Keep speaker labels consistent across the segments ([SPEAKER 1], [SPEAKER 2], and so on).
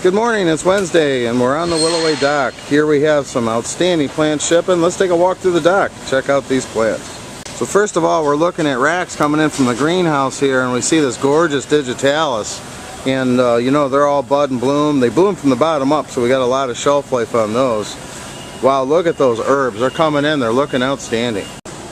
[SPEAKER 1] Good morning, it's Wednesday and we're on the Willoway dock. Here we have some outstanding plants shipping. Let's take a walk through the dock. Check out these plants. So first of all, we're looking at racks coming in from the greenhouse here, and we see this gorgeous digitalis. And you know, they're all bud and bloom. They bloom from the bottom up, so we got a lot of shelf life on those. Wow, look at those herbs. They're coming in, they're looking outstanding.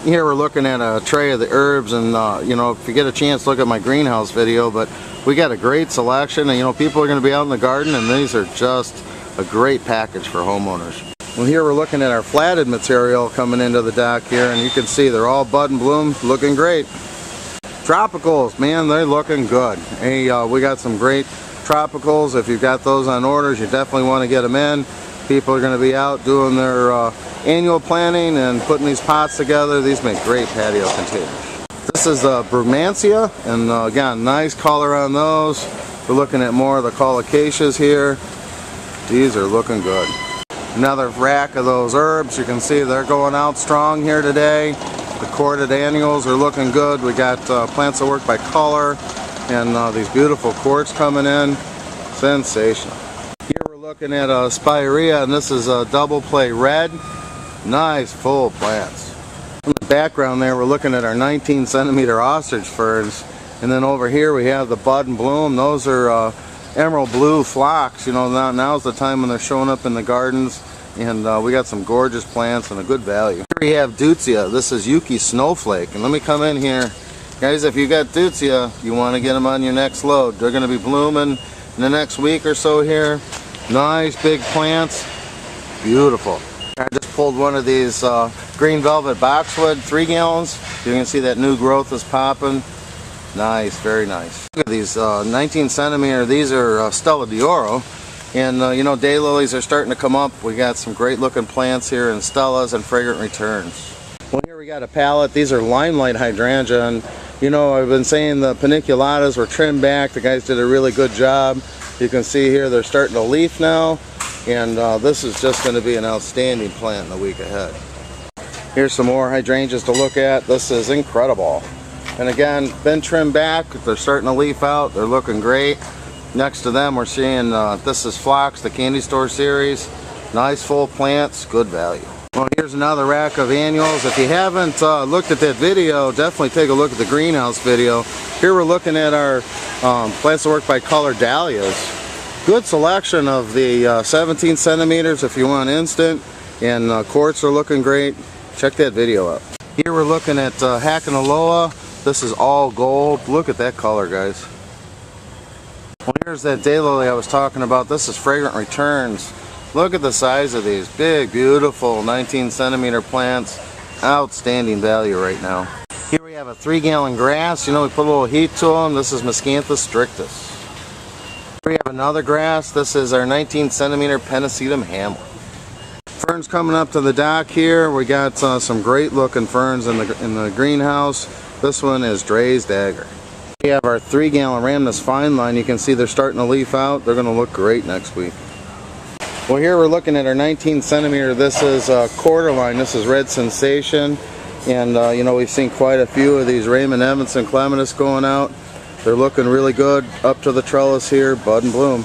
[SPEAKER 1] Here we're looking at a tray of the herbs, and you know, if you get a chance, look at my greenhouse video, but we got a great selection, and you know, people are going to be out in the garden, and these are just a great package for homeowners. Well, here we're looking at our flatted material coming into the dock here, and you can see they're all bud and bloom, looking great. Tropicals, man, they're looking good. Hey, we got some great tropicals. If you've got those on orders, you definitely want to get them in. People are going to be out doing their annual planting and putting these pots together. These make great patio containers. This is Brumansia, and again, nice color on those. We're looking at more of the colocaceas here. These are looking good. Another rack of those herbs. You can see they're going out strong here today. The corded annuals are looking good. We got plants that work by color, and these beautiful quartz coming in. Sensational. Here we're looking at a spirea, and this is a double play red. Nice full plants. In the background there, we're looking at our 19 centimeter ostrich ferns, and then over here we have the bud and bloom. Those are emerald blue phlox. You know, now's the time when they're showing up in the gardens, and we got some gorgeous plants and a good value. Here we have Deutzia. This is Yuki Snowflake, and let me come in here. Guys, if you got Deutzia, you want to get them on your next load. They're going to be blooming in the next week or so here. Nice big plants, beautiful. I just pulled one of these green velvet boxwood 3 gallons. You can see that new growth is popping. Nice, very nice. Look at these 19 centimeter. These are Stella d'Oro, and you know, daylilies are starting to come up. We got some great looking plants here in Stellas and Fragrant Returns. Well, here we got a pallet. These are limelight hydrangea, and you know, I've been saying the paniculatas were trimmed back. The guys did a really good job. You can see here they're starting to leaf now, and this is just going to be an outstanding plant in the week ahead. Here's some more hydrangeas to look at. This is incredible. And again, been trimmed back. They're starting to leaf out. They're looking great. Next to them, we're seeing this is Phlox, the candy store series. Nice full plants, good value. Well, here's another rack of annuals. If you haven't looked at that video, definitely take a look at the greenhouse video. Here we're looking at our plants that work by color dahlias. Good selection of the 17 centimeters if you want instant, and quartz are looking great. Check that video out. Here we're looking at Hakanaloa. This is all gold. Look at that color, guys. Well, here's that daylily I was talking about. This is Fragrant Returns. Look at the size of these. Big, beautiful 19 centimeter plants. Outstanding value right now. Here we have a 3 gallon grass. You know, we put a little heat to them. This is Miscanthus strictus. Here we have another grass. This is our 19 centimeter Pennisetum Hamlet. Ferns coming up to the dock here. We got some great looking ferns in the greenhouse. This one is Dre's Dagger. We have our 3 gallon Rhamnus Fine Line. You can see they're starting to leaf out. They're going to look great next week. Well, here we're looking at our 19 centimeter. This is quarter line. This is Red Sensation. And you know, we've seen quite a few of these Raymond Evansson Clematis going out. They're looking really good up to the trellis here, bud and bloom.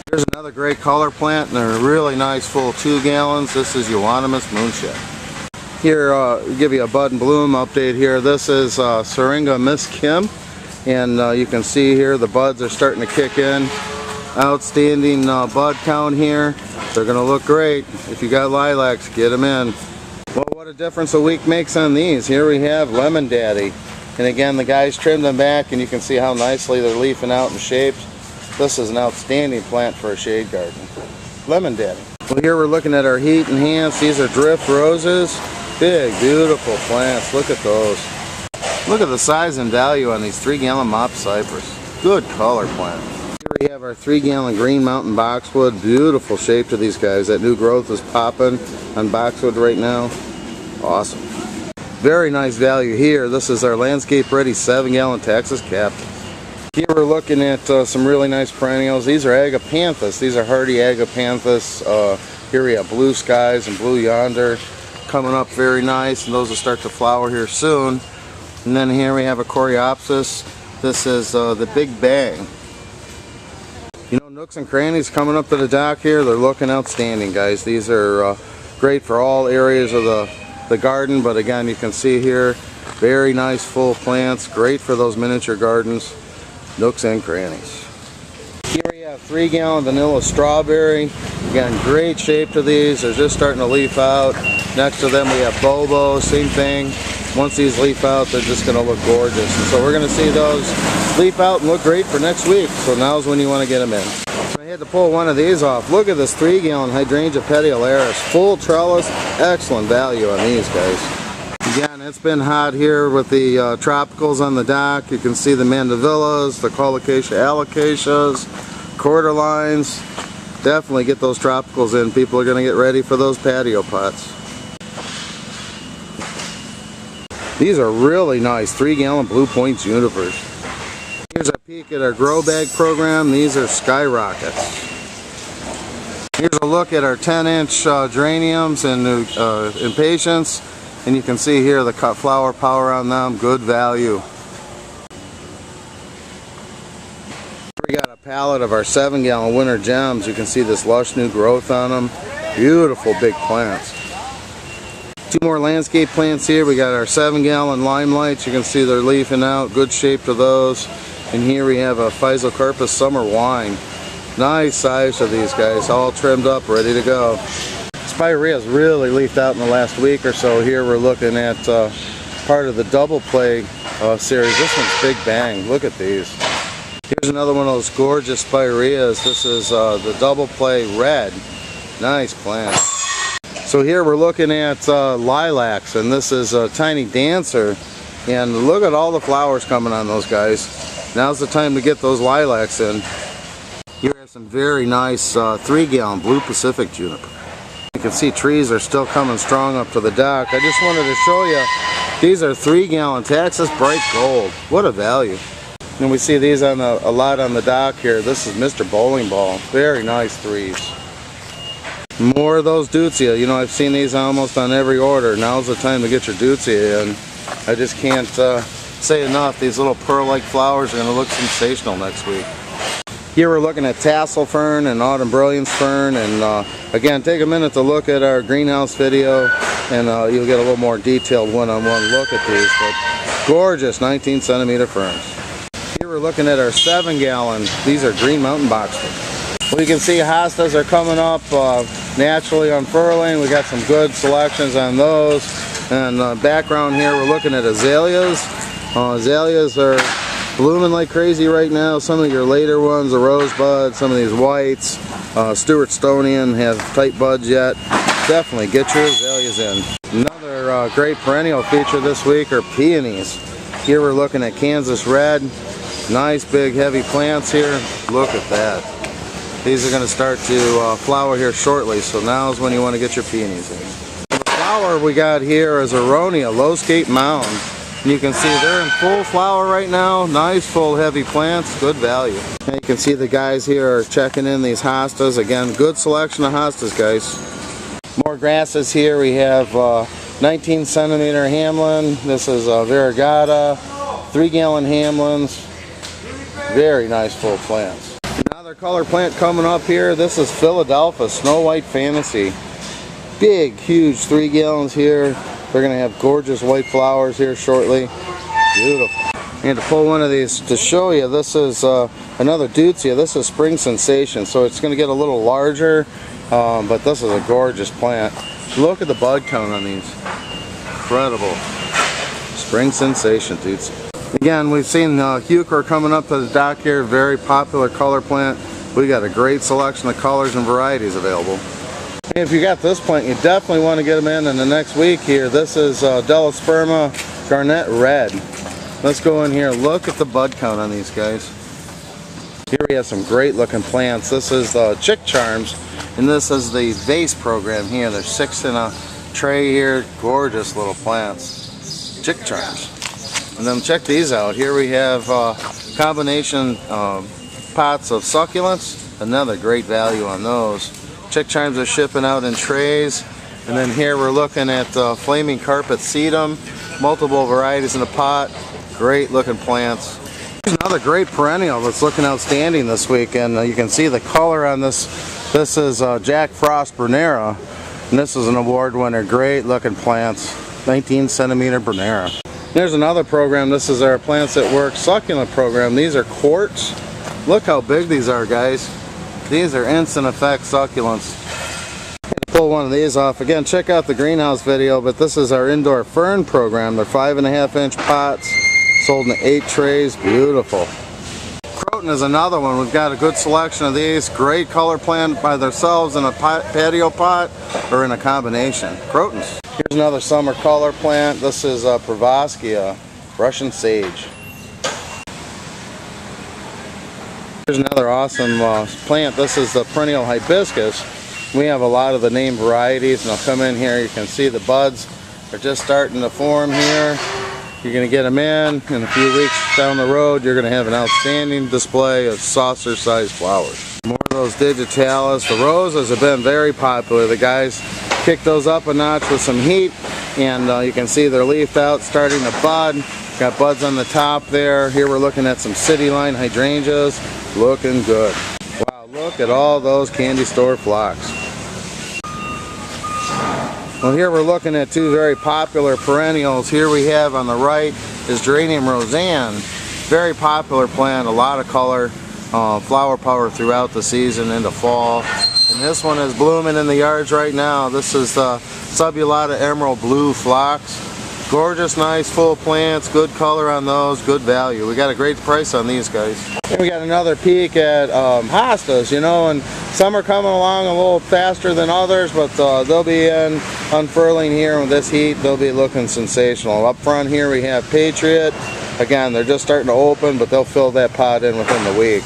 [SPEAKER 1] Here's another great color plant, and they're really nice full 2 gallons. This is Euonymus Moonshine. Here, give you a bud and bloom update here. This is Syringa Miss Kim, and you can see here the buds are starting to kick in. Outstanding bud count here. They're going to look great. If you got lilacs, get them in. Well, what a difference a week makes on these. Here we have Lemon Daddy. And again, the guys trimmed them back, and you can see how nicely they're leafing out and shaped. This is an outstanding plant for a shade garden. Lemon Daddy. Well, here we're looking at our heat enhanced. These are drift roses. Big, beautiful plants. Look at those. Look at the size and value on these 3 gallon mop cypress. Good color plant. Here we have our 3 gallon Green Mountain boxwood. Beautiful shape to these guys. That new growth is popping on boxwood right now. Awesome. Very nice value here. This is our landscape ready 7 gallon Texas Captain. Here we're looking at some really nice perennials. These are agapanthus. These are hardy agapanthus. Here we have blue skies and blue yonder coming up very nice, and those will start to flower here soon. And then here we have a coreopsis. This is the Big Bang. You know, Nooks and crannies coming up to the dock here. They're looking outstanding, guys. These are great for all areas of the garden, but again, you can see here, very nice full plants, great for those miniature gardens. Nooks and crannies. Here we have 3-gallon vanilla strawberry. Again, great shape to these. They're just starting to leaf out. Next to them we have bobo, same thing. Once these leaf out, they're just going to look gorgeous. And so we're going to see those leaf out and look great for next week. So now's when you want to get them in. So I had to pull one of these off. Look at this 3-gallon hydrangea petiolaris. Full trellis, excellent value on these guys. Again, it's been hot here with the tropicals on the dock. You can see the mandevillas, the colocasia alocasias, cordyline. Definitely get those tropicals in. People are going to get ready for those patio pots. These are really nice 3-gallon Blue Point junipers. Here's a peek at our grow bag program. These are skyrockets. Here's a look at our 10-inch geraniums and impatiens. And you can see here the cut flower power on them, good value. We got a pallet of our 7-gallon winter gems. You can see this lush new growth on them. Beautiful big plants. 2 more landscape plants here. We got our 7-gallon limelights. You can see they're leafing out. Good shape to those. And here we have a Physocarpus summer wine. Nice size to these guys, all trimmed up, ready to go. Spireas really leafed out in the last week or so. Here we're looking at part of the double play series. This one's Big Bang. Look at these. Here's another one of those gorgeous spireas. This is the double play red. Nice plant. So here we're looking at lilacs, and this is a tiny dancer. And look at all the flowers coming on those guys. Now's the time to get those lilacs in. Here we have some very nice 3-gallon Blue Pacific juniper. You can see trees are still coming strong up to the dock. I just wanted to show you, these are 3-gallon Texas Bright Gold. What a value. And we see these on a lot on the dock here. This is Mr. Bowling Ball. Very nice 3s. More of those Deutzia. You know, I've seen these almost on every order. Now's the time to get your Deutzia in. I just can't say enough. These little pearl-like flowers are going to look sensational next week. Here we're looking at tassel fern and autumn brilliance fern, and again, take a minute to look at our greenhouse video, and you'll get a little more detailed one-on-one look at these. But gorgeous 19-centimeter ferns. Here we're looking at our 7-gallon. These are green mountain boxwood. Well, you can see hostas are coming up naturally unfurling. We got some good selections on those. And background here, we're looking at azaleas. Azaleas are blooming like crazy right now. Some of your later ones, the rosebud, some of these whites, Stuart Stonian have tight buds yet. Definitely get your azaleas in. Another great perennial feature this week are peonies. Here we're looking at Kansas Red. Nice big heavy plants here. Look at that. These are going to start to flower here shortly, so now is when you want to get your peonies in. The flower we got here is Aronia, Low Scape Mound. And you can see they're in full flower right now. Nice full heavy plants, good value. And you can see the guys here are checking in these hostas. Again, good selection of hostas, guys. More grasses here. We have 19-centimeter Hamlin. This is variegata, 3-gallon Hamlins. Very nice full plants. Another color plant coming up here. This is Philadelphia Snow White Fantasy. Big, huge 3 gallons here. They're going to have gorgeous white flowers here shortly. Beautiful. And to pull one of these to show you, this is another Deutzia. This is Spring Sensation, so it's going to get a little larger, but this is a gorgeous plant. Look at the bud count on these. Incredible. Spring Sensation Deutzia. Again, we've seen heuchera coming up to the dock here. Very popular color plant. We got a great selection of colors and varieties available. If you got this plant, you definitely want to get them in the next week here. This is Delosperma Garnet Red. Let's go in here. Look at the bud count on these guys. Here we have some great looking plants. This is Chick Charms, and this is the vase program here. There's 6 in a tray here. Gorgeous little plants. Chick Charms. And then check these out. Here we have combination pots of succulents. Another great value on those. Chick Charms are shipping out in trays. And then here we're looking at Flaming Carpet Sedum. Multiple varieties in a pot. Great looking plants. Here's another great perennial that's looking outstanding this week, and you can see the color on this. This is Jack Frost Brunera, and this is an award winner. Great looking plants, 19 centimeter Brunera. There's another program. This is our Plants at Work succulent program. These are quartz. Look how big these are, guys. These are instant effect succulents. Pull one of these off. Again, check out the greenhouse video, but this is our indoor fern program. They're 5.5 inch pots, sold in 8 trays. Beautiful. Croton is another one. We've got a good selection of these. Great color plant by themselves in a patio pot or in a combination. Crotons. Here's another summer color plant. This is Pravoskia, Russian sage. Here's another awesome plant. This is the perennial hibiscus. We have a lot of the name varieties, and I'll come in here. You can see the buds are just starting to form here. You're going to get them in a few weeks down the road. You're going to have an outstanding display of saucer-sized flowers. More of those digitalis. The roses have been very popular. The guys kicked those up a notch with some heat, and you can see they're leafed out, starting to bud. Got buds on the top there. Here we're looking at some city line hydrangeas. Looking good. Wow, look at all those candy store phlox. Well, here we're looking at two very popular perennials. Here we have on the right is Geranium Roseanne. Very popular plant, a lot of color, flower power throughout the season into fall. And this one is blooming in the yards right now. This is the Subulata Emerald Blue Phlox. Gorgeous, nice, full plants, good color on those, good value. We got a great price on these guys. Here we got another peek at hostas, you know, and some are coming along a little faster than others, but they'll be in unfurling here with this heat. They'll be looking sensational. Up front here we have Patriot. Again, they're just starting to open, but they'll fill that pot in within the week.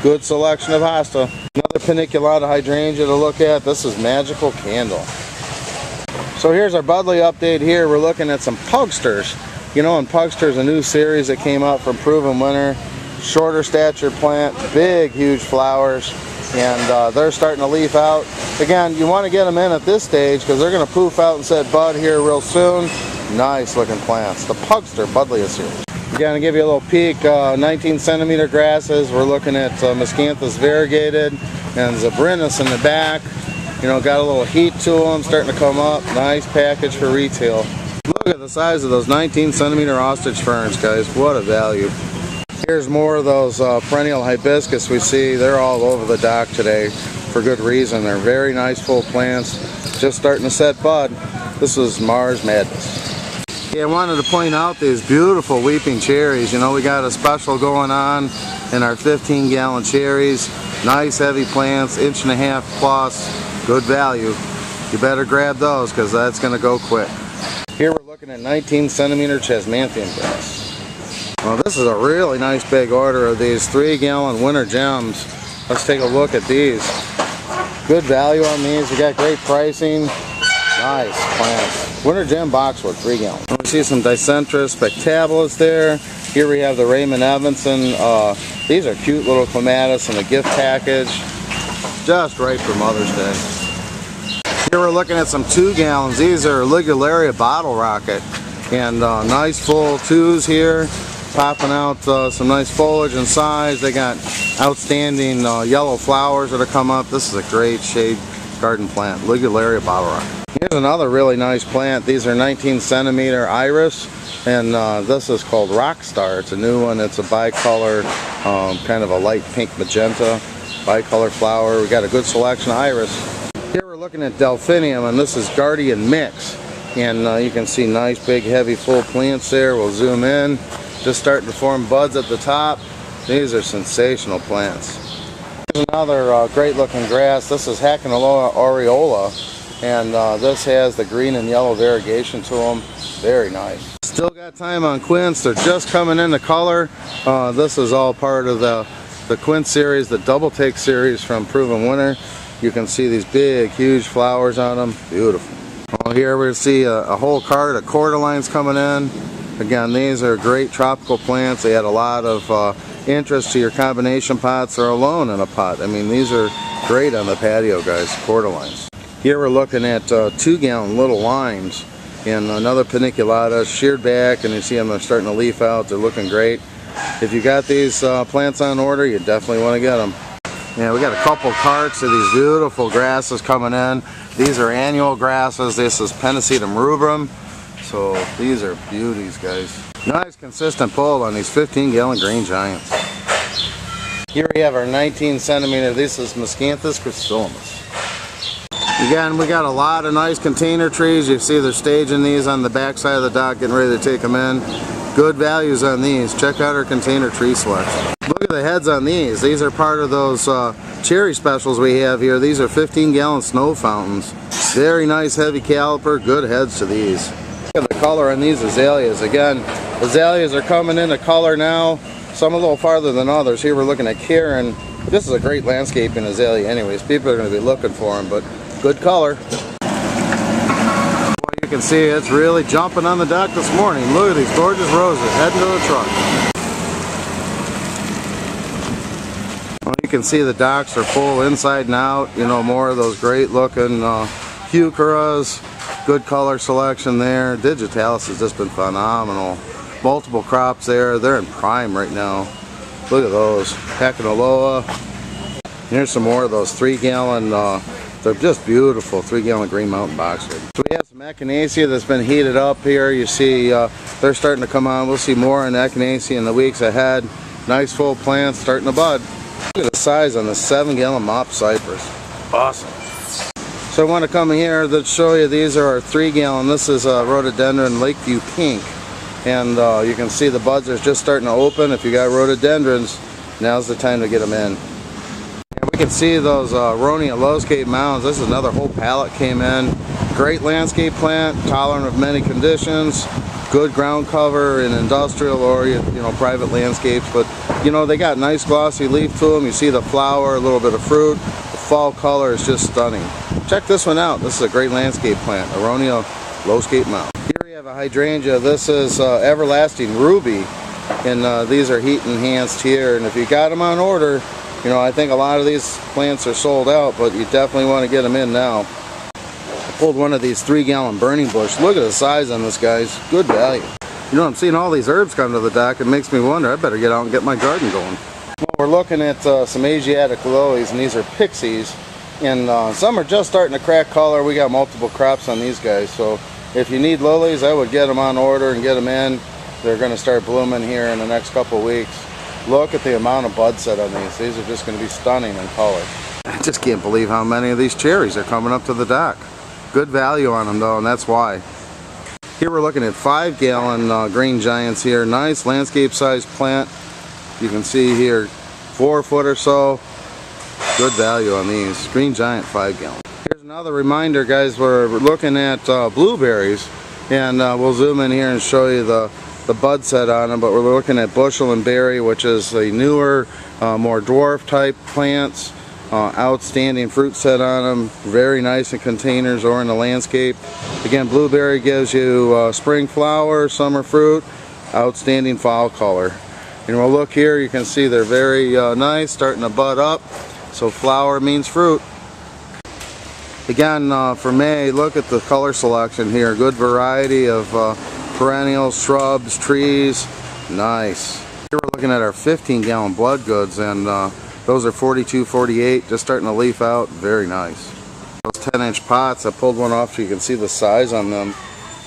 [SPEAKER 1] Good selection of hosta. Another paniculata hydrangea to look at. This is Magical Candle. So here's our Budley update here. We're looking at some Pugsters. You know, and Pugsters, a new series that came out from Proven Winner. Shorter stature plant, big, huge flowers, and they're starting to leaf out. Again, you want to get them in at this stage because they're going to poof out and set bud here real soon. Nice looking plants. The Pugster Budley series. Again, to give you a little peek, 19 centimeter grasses. We're looking at Miscanthus variegated and Zabrinus in the back. You know, got a little heat to them, starting to come up. Nice package for retail. Look at the size of those 19 centimeter ostrich ferns, guys. What a value. Here's more of those perennial hibiscus we see. They're all over the dock today for good reason. They're very nice full plants, just starting to set bud. This is Mars Madness. Yeah, I wanted to point out these beautiful weeping cherries. You know, we got a special going on in our 15-gallon cherries. Nice heavy plants, 1.5 inch plus, good value. You better grab those because that's going to go quick. Here we're looking at 19 centimeter Chesmanthium grass. Well, this is a really nice big order of these 3-gallon winter gems. Let's take a look at these. Good value on these. We got great pricing. Nice plants. Winter gem boxwood, 3 gallons. We see some Dicentris spectabilis there. Here we have the Raymond Evanson. These are cute little clematis in a gift package. Just right for Mother's Day. Here we're looking at some 2 gallons. These are Ligularia Bottle Rocket. And nice full 2s here. Popping out some nice foliage and size. They got outstanding yellow flowers that have come up. This is a great shade garden plant, Ligularia Bottle Rocket. Here's another really nice plant. These are 19 centimeter iris, and this is called Rockstar. It's a new one. It's a bicolor, kind of a light pink magenta, bicolor flower. We got a good selection of iris. Here we're looking at Delphinium, and this is Guardian Mix. And you can see nice big heavy full plants there. We'll zoom in. Just starting to form buds at the top. These are sensational plants. Here's another great looking grass. This is Hackenaloa aureola, and this has the green and yellow variegation to them. Very nice. Still got time on quince. They're just coming into color. This is all part of the quince series, the double take series from Proven Winner. You can see these big, huge flowers on them. Beautiful. Well, here we see a whole cart of cordyline coming in. Again, these are great tropical plants. They had a lot of interest to your combination pots or alone in a pot. I mean, these are great on the patio, guys, cordylines. Here we're looking at 2-gallon little limes and another paniculata, sheared back, and you see them, they're starting to leaf out. They're looking great. if you got these plants on order, you definitely want to get them. Yeah, we got a couple carts of these beautiful grasses coming in. These are annual grasses. This is Pennisetum rubrum. So these are beauties, guys. Nice consistent pull on these 15-gallon green giants. Here we have our 19 centimeter. This is Miscanthus crystallimus. Again, we got a lot of nice container trees. You see they're staging these on the back side of the dock, getting ready to take them in. Good values on these. Check out our container tree selection. Look at the heads on these. These are part of those cherry specials we have here. These are 15-gallon snow fountains. Very nice heavy caliper. Good heads to these. Look at the color on these azaleas. Again, azaleas are coming into color now. Some a little farther than others. Here we're looking at Karen. This is a great landscaping azalea anyways. People are going to be looking for them, but good color. You can see it's really jumping on the dock this morning. Look at these gorgeous roses heading to the truck. Well, you can see the docks are full inside and out. You know, more of those great looking heucheras. Good color selection there. Digitalis has just been phenomenal. Multiple crops there. They're in prime right now. Look at those. Pachynoloa. Here's some more of those 3-gallon they're just beautiful 3-gallon Green Mountain boxwood. So we have some echinacea that's been heated up here. You see they're starting to come on. We'll see more in echinacea in the weeks ahead. Nice full plants starting to bud. Look at the size on the 7-gallon mop cypress. Awesome. So I want to come here to show you these are our 3-gallon. This is rhododendron Lakeview Pink. And you can see the buds are just starting to open. If you got rhododendrons, now's the time to get them in. We can see those Ronia Lowscape mounds. This is another whole pallet came in. Great landscape plant, tolerant of many conditions, good ground cover in industrial or private landscapes. But you know, they got nice glossy leaf to them. You see the flower, a little bit of fruit. The fall color is just stunning. Check this one out. This is a great landscape plant, Ronia Lowscape mound. Here we have a hydrangea. This is Everlasting Ruby, and these are heat enhanced here. And if you got them on order, you know, I think a lot of these plants are sold out, but you definitely want to get them in now. I pulled one of these 3-gallon burning bush. Look at the size on this, guys. Good value. You know, I'm seeing all these herbs come to the dock. It makes me wonder, I better get out and get my garden going. Well, we're looking at some Asiatic lilies, and these are pixies. And some are just starting to crack color. We got multiple crops on these guys. So if you need lilies, I would get them on order and get them in. They're going to start blooming here in the next couple weeks. Look at the amount of bud set on these. These are just going to be stunning in color. I just can't believe how many of these cherries are coming up to the dock. Good value on them though, and that's why. Here we're looking at 5-gallon green giants here. Nice landscape sized plant. You can see here 4 foot or so. Good value on these. Green giant 5-gallon. Here's another reminder, guys. We're looking at blueberries, and we'll zoom in here and show you the bud set on them, but we're looking at bushel and berry, which is the newer, more dwarf type plants. Outstanding fruit set on them, very nice in containers or in the landscape. Again, blueberry gives you spring flower, summer fruit, outstanding fall color. And we'll look here, you can see they're very nice, starting to bud up. So flower means fruit. Again, for May, look at the color selection here. Good variety of perennials, shrubs, trees. Nice. Here we're looking at our 15-gallon blood goods, and those are 42, 48, just starting to leaf out. Very nice. Those 10-inch pots, I pulled one off so you can see the size on them.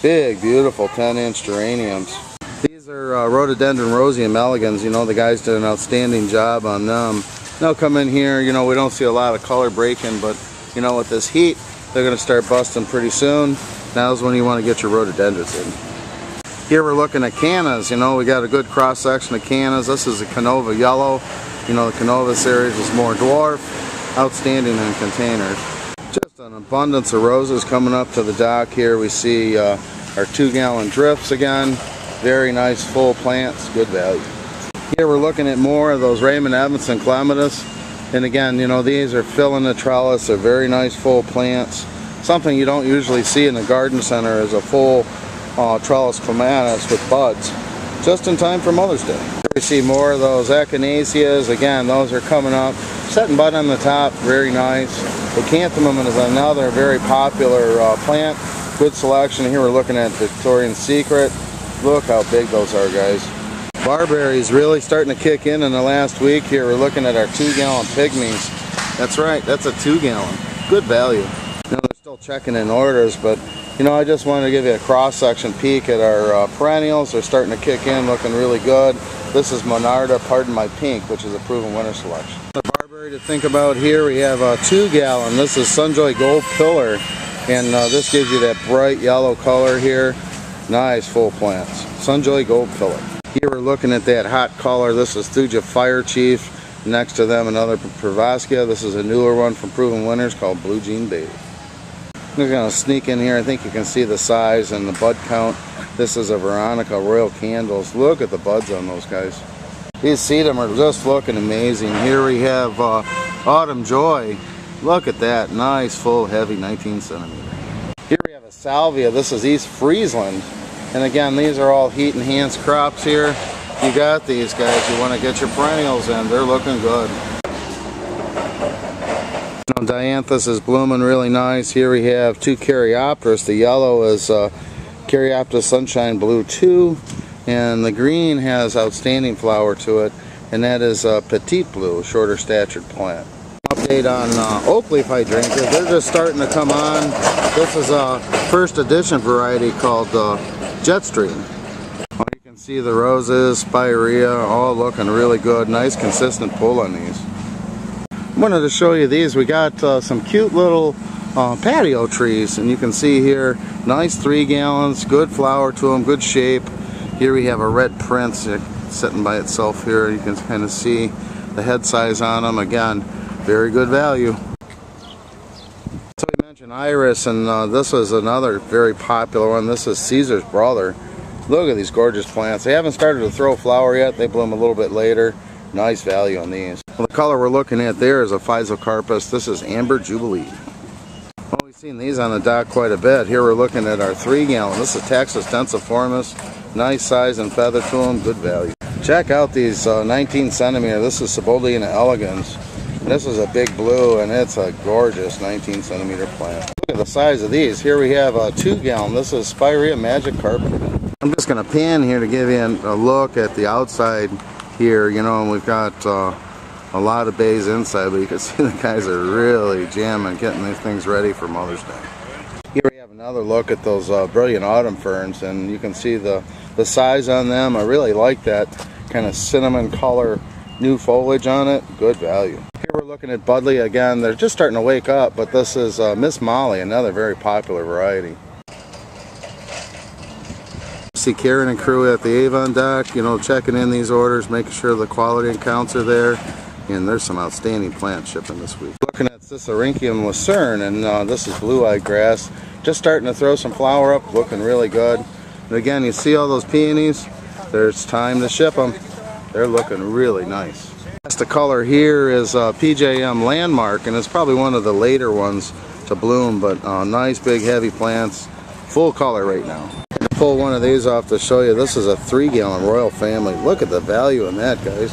[SPEAKER 1] Big, beautiful 10-inch geraniums. These are rhododendron roseum elegans. You know, the guys did an outstanding job on them. They'll come in here, you know, we don't see a lot of color breaking, but you know, with this heat, they're going to start busting pretty soon. Now's when you want to get your rhododendrons in. Here we're looking at cannas. You know, we got a good cross section of cannas. This is a Canova yellow. You know, the Canova series is more dwarf. Outstanding in containers. Just an abundance of roses coming up to the dock here. We see our 2-gallon drifts again. Very nice full plants. Good value. Here we're looking at more of those Raymond Evanson clematis. And again, you know, these are filling the trellis. They're very nice full plants. Something you don't usually see in the garden center is a full trellis clematis with buds. Just in time for Mother's Day. Here we see more of those echinaceas. Again, those are coming up. Setting bud on the top, very nice. The Chrysanthemum is another very popular plant. Good selection. Here we're looking at Victorian Secret. Look how big those are, guys. Barberry's really starting to kick in the last week here. We're looking at our 2-gallon pygmies. That's right, that's a 2-gallon. Good value. You know, they're still checking in orders, but you know, I just wanted to give you a cross-section peek at our perennials. They're starting to kick in, looking really good. This is Monarda, Pardon My Pink, which is a proven winter selection. The barberry to think about here, we have a 2-gallon. This is Sunjoy Gold Pillar, and this gives you that bright yellow color here. Nice full plants. Sunjoy Gold Pillar. Here we're looking at that hot color. This is Thuja Fire Chief. Next to them another Pravaskia. This is a newer one from Proven Winners called Blue Jean Baby. We're going to sneak in here. I think you can see the size and the bud count. This is a Veronica Royal Candles. Look at the buds on those guys. These sedum are just looking amazing. Here we have Autumn Joy. Look at that. Nice, full, heavy 19 centimeter. Here we have a Salvia. This is East Friesland. And again, these are all heat enhanced crops here. You got these guys. You want to get your perennials in. They're looking good. Now, Dianthus is blooming really nice. Here we have 2 Caryopteris. The yellow is Caryopteris Sunshine Blue 2, and the green has outstanding flower to it, and that is Petite Blue, shorter statured plant. Update on oak leaf hydrangeas. They're just starting to come on. This is a first edition variety called Jetstream. You can see the roses, spirea, all looking really good. Nice consistent pull on these. I wanted to show you these. We got some cute little patio trees, and you can see here, nice 3 gallons, good flower to them, good shape. Here we have a red prince sitting by itself here. You can kind of see the head size on them. Again, very good value. So we mentioned iris, and this was another very popular one. This is Caesar's Brother. Look at these gorgeous plants. They haven't started to throw flower yet. They bloom a little bit later. Nice value on these. Well, the color we're looking at there is a Physocarpus. This is Amber Jubilee. Well, we've seen these on the dock quite a bit. Here we're looking at our 3-gallon. This is Taxus densiformis. Nice size and feather to them. Good value. Check out these 19 centimeter. This is Siboldiana elegans. This is a big blue, and it's a gorgeous 19 centimeter plant. Look at the size of these. Here we have a 2-gallon. This is Spirea Magic Carpet. I'm just going to pan here to give you a look at the outside here, you know, and we've got a lot of bays inside, but you can see the guys are really jamming, getting these things ready for Mother's Day. Here we have another look at those brilliant autumn ferns, and you can see the size on them. I really like that kind of cinnamon color new foliage on it. Good value. Here we're looking at Budley again. They're just starting to wake up, but this is Miss Molly, another very popular variety. See Karen and crew at the Avon dock, you know, checking in these orders, making sure the quality and counts are there, and there's some outstanding plants shipping this week. Looking at Cicerynchium lucerne, and this is blue-eyed grass, just starting to throw some flower up, looking really good. And again, you see all those peonies, there's time to ship them. They're looking really nice. The color here is PJM Landmark, and it's probably one of the later ones to bloom, but nice big heavy plants, full color right now. Pull one of these off to show you. This is a 3-gallon Royal Family. Look at the value in that, guys.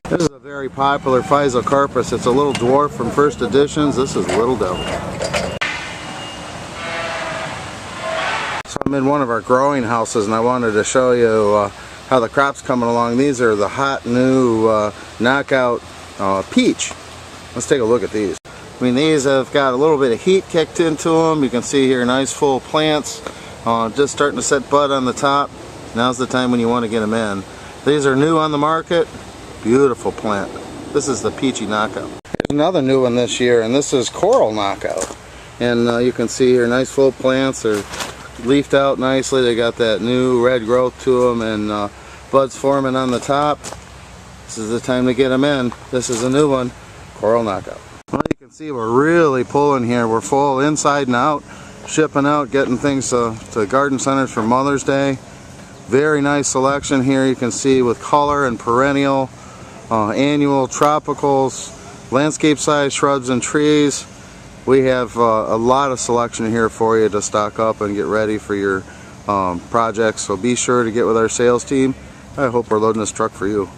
[SPEAKER 1] This is a very popular Physocarpus. It's a little dwarf from first editions. This is Little Devil. So I'm in one of our growing houses, and I wanted to show you how the crop's coming along. These are the hot new knockout peach. Let's take a look at these. I mean, these have got a little bit of heat kicked into them. You can see here nice full plants. Just starting to set bud on the top. Now's the time when you want to get them in. These are new on the market. Beautiful plant. This is the Peachy Knockout. Here's another new one this year, and this is Coral Knockout. And you can see here nice full plants. They're leafed out nicely. They got that new red growth to them, and buds forming on the top. This is the time to get them in. This is a new one, Coral Knockout. Well, you can see we're really pulling here. We're full inside and out. Shipping out, getting things to garden centers for Mother's Day. Very nice selection here, you can see, with color and perennial, annual, tropicals, landscape size shrubs and trees. We have a lot of selection here for you to stock up and get ready for your projects, so be sure to get with our sales team. I hope we're loading this truck for you.